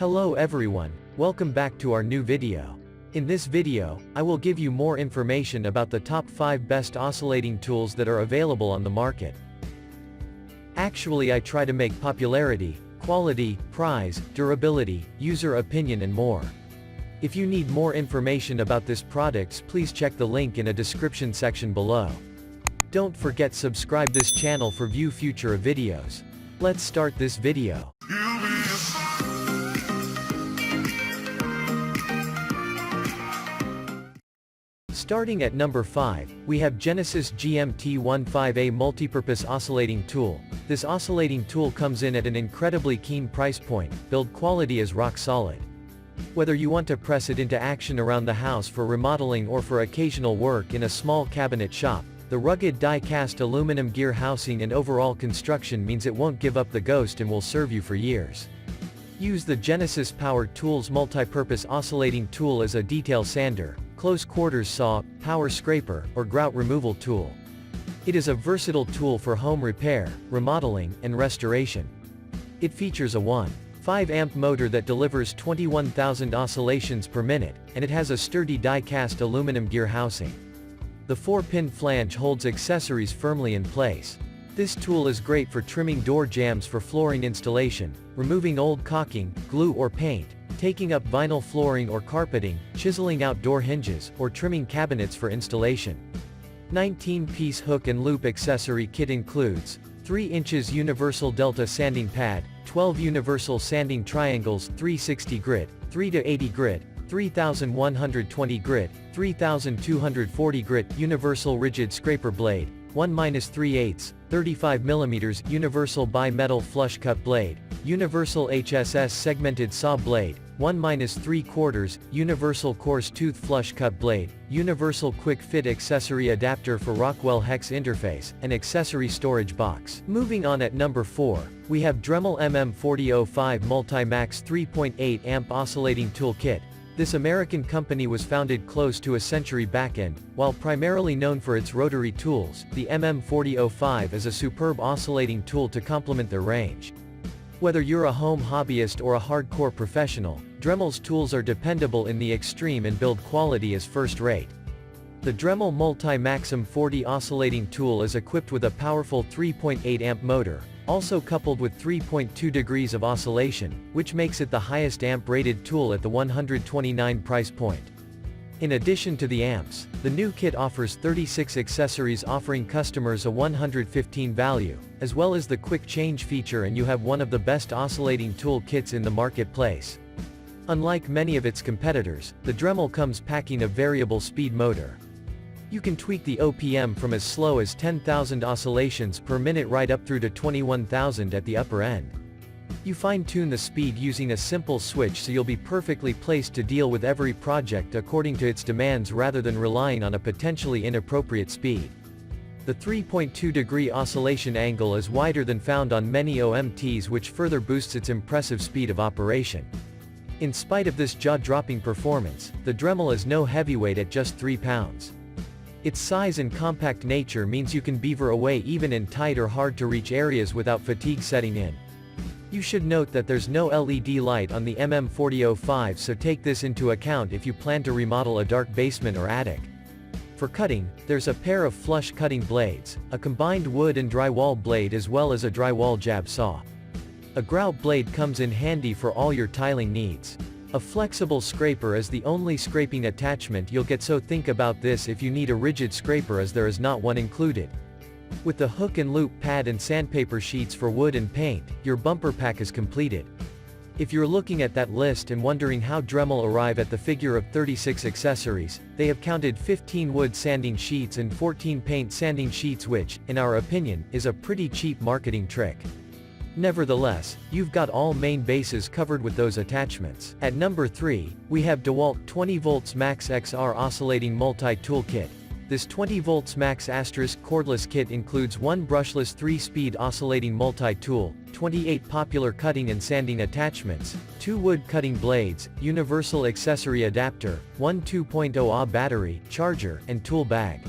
Hello everyone, welcome back to our new video. In this video, I will give you more information about the top 5 best oscillating tools that are available on the market. Actually, I try to make popularity, quality, price, durability, user opinion and more. If you need more information about this products, please check the link in a description section below. Don't forget subscribe this channel for view future videos. Let's start this video. Starting at number 5, we have Genesis GMT15A Multipurpose Oscillating Tool. This oscillating tool comes in at an incredibly keen price point, build quality is rock solid. Whether you want to press it into action around the house for remodeling or for occasional work in a small cabinet shop, the rugged die-cast aluminum gear housing and overall construction means it won't give up the ghost and will serve you for years. Use the Genesis Power Tools Multipurpose Oscillating Tool as a detail sander, close quarters saw, power scraper, or grout removal tool. It is a versatile tool for home repair, remodeling, and restoration. It features a 1.5 amp motor that delivers 21,000 oscillations per minute, and it has a sturdy die-cast aluminum gear housing. The 4-pin flange holds accessories firmly in place. This tool is great for trimming door jambs for flooring installation, removing old caulking, glue or paint, taking up vinyl flooring or carpeting, chiseling out door hinges, or trimming cabinets for installation. 19-piece hook and loop accessory kit includes 3 inches universal delta sanding pad, 12 universal sanding triangles, 360 grit, 3 to 80 grit, 3120 grit, 3240 grit, universal rigid scraper blade, 1-3/8, 35 mm universal bi-metal flush cut blade, universal HSS segmented saw blade, 1-3/4, universal coarse tooth flush cut blade, universal quick fit accessory adapter for Rockwell hex interface, and accessory storage box. Moving on at number 4, we have Dremel MM4005 Multi-Max 3.8 amp oscillating tool kit. This American company was founded close to a century back and, while primarily known for its rotary tools, the MM4005 is a superb oscillating tool to complement their range. Whether you're a home hobbyist or a hardcore professional, Dremel's tools are dependable in the extreme and build quality is first-rate. The Dremel Multi-Maxim 40 oscillating tool is equipped with a powerful 3.8 amp motor, also coupled with 3.2 degrees of oscillation, which makes it the highest amp-rated tool at the $129 price point. In addition to the amps, the new kit offers 36 accessories offering customers a 115 value, as well as the quick change feature, and you have one of the best oscillating tool kits in the marketplace. Unlike many of its competitors, the Dremel comes packing a variable speed motor. You can tweak the OPM from as slow as 10,000 oscillations per minute right up through to 21,000 at the upper end. You fine-tune the speed using a simple switch, so you'll be perfectly placed to deal with every project according to its demands rather than relying on a potentially inappropriate speed. The 3.2-degree oscillation angle is wider than found on many OMTs, which further boosts its impressive speed of operation. In spite of this jaw-dropping performance, the Dremel is no heavyweight at just 3 pounds. Its size and compact nature means you can beaver away even in tight or hard-to-reach areas without fatigue setting in. You should note that there's no LED light on the MM4005, so take this into account if you plan to remodel a dark basement or attic. For cutting, there's a pair of flush cutting blades, a combined wood and drywall blade, as well as a drywall jab saw. A grout blade comes in handy for all your tiling needs. A flexible scraper is the only scraping attachment you'll get, so think about this if you need a rigid scraper, as there is not one included. With the hook and loop pad and sandpaper sheets for wood and paint, your bumper pack is completed. If you're looking at that list and wondering how Dremel arrive at the figure of 36 accessories, they have counted 15 wood sanding sheets and 14 paint sanding sheets, which, in our opinion, is a pretty cheap marketing trick. Nevertheless, you've got all main bases covered with those attachments. At number 3, we have DEWALT 20 volts Max XR Oscillating Multi-Tool Kit. This 20 volts Max * cordless kit includes one brushless 3-speed oscillating multi-tool, 28 popular cutting and sanding attachments, 2 wood cutting blades, universal accessory adapter, one 2.0 Ah battery, charger, and tool bag.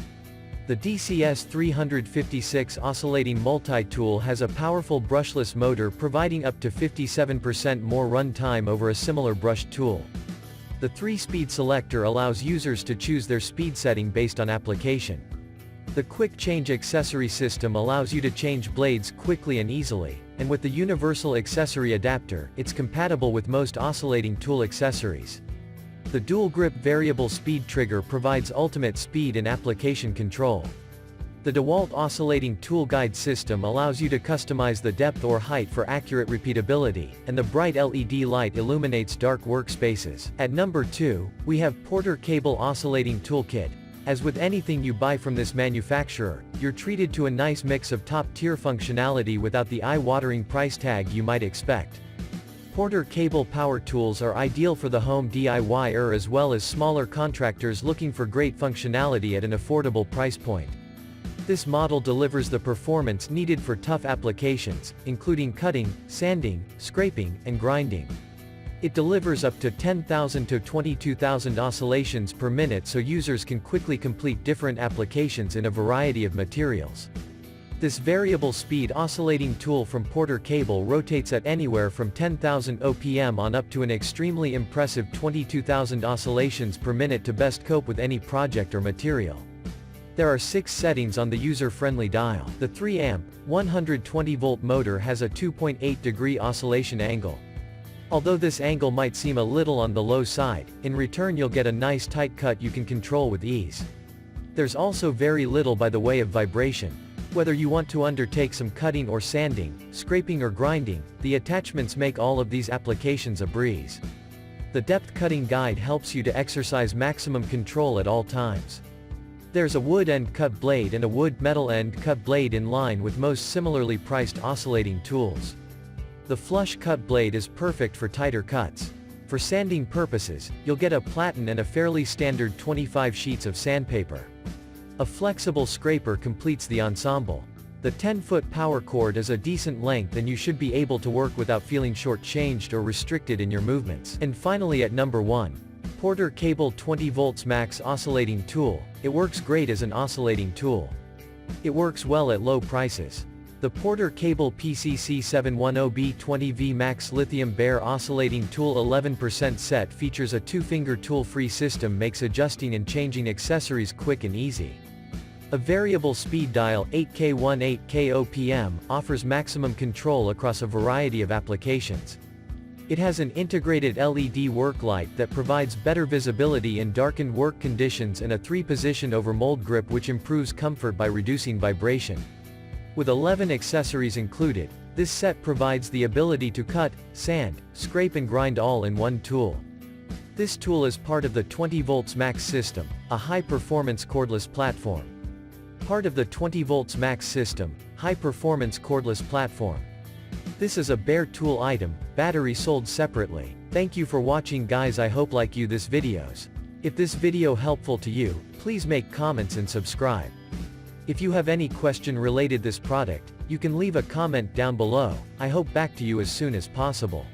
The DCS356 oscillating multi-tool has a powerful brushless motor providing up to 57% more run time over a similar brushed tool. The 3-speed selector allows users to choose their speed setting based on application. The quick change accessory system allows you to change blades quickly and easily, and with the universal accessory adapter, it's compatible with most oscillating tool accessories. The dual grip variable speed trigger provides ultimate speed and application control. The DEWALT oscillating tool guide system allows you to customize the depth or height for accurate repeatability, and the bright LED light illuminates dark workspaces. At number 2, we have Porter Cable Oscillating Toolkit. As with anything you buy from this manufacturer, you're treated to a nice mix of top-tier functionality without the eye-watering price tag you might expect. Porter cable power tools are ideal for the home DIYer as well as smaller contractors looking for great functionality at an affordable price point. This model delivers the performance needed for tough applications, including cutting, sanding, scraping, and grinding. It delivers up to 10,000 to 22,000 oscillations per minute so users can quickly complete different applications in a variety of materials. This variable speed oscillating tool from Porter Cable rotates at anywhere from 10,000 OPM on up to an extremely impressive 22,000 oscillations per minute to best cope with any project or material. There are 6 settings on the user-friendly dial. The 3-amp, 120-volt motor has a 2.8-degree oscillation angle. Although this angle might seem a little on the low side, in return you'll get a nice tight cut you can control with ease. There's also very little by the way of vibration. Whether you want to undertake some cutting or sanding, scraping or grinding, the attachments make all of these applications a breeze. The depth cutting guide helps you to exercise maximum control at all times. There's a wood end cut blade and a wood metal end cut blade in line with most similarly priced oscillating tools. The flush cut blade is perfect for tighter cuts. For sanding purposes, you'll get a platen and a fairly standard 25 sheets of sandpaper. A flexible scraper completes the ensemble. The 10-foot power cord is a decent length and you should be able to work without feeling short-changed or restricted in your movements. And finally at number 1. Porter Cable 20 volts max oscillating tool. It works great as an oscillating tool. It works well at low prices. The Porter Cable PCC710B20V Max Lithium Bare Oscillating Tool 11% set features a 2-finger tool-free system, makes adjusting and changing accessories quick and easy. A variable speed dial 8K18K OPM offers maximum control across a variety of applications. It has an integrated LED work light that provides better visibility in darkened work conditions and a 3-position over mold grip which improves comfort by reducing vibration. With 11 accessories included, this set provides the ability to cut, sand, scrape and grind all in one tool. This tool is part of the 20 volts max system, a high-performance cordless platform. Part of the 20 volts max system, high-performance cordless platform. This is a bare tool item, battery sold separately. Thank you for watching guys, I hope like you this videos. If this video helpful to you, please make comments and subscribe. If you have any question related this product, you can leave a comment down below. I hope back to you as soon as possible.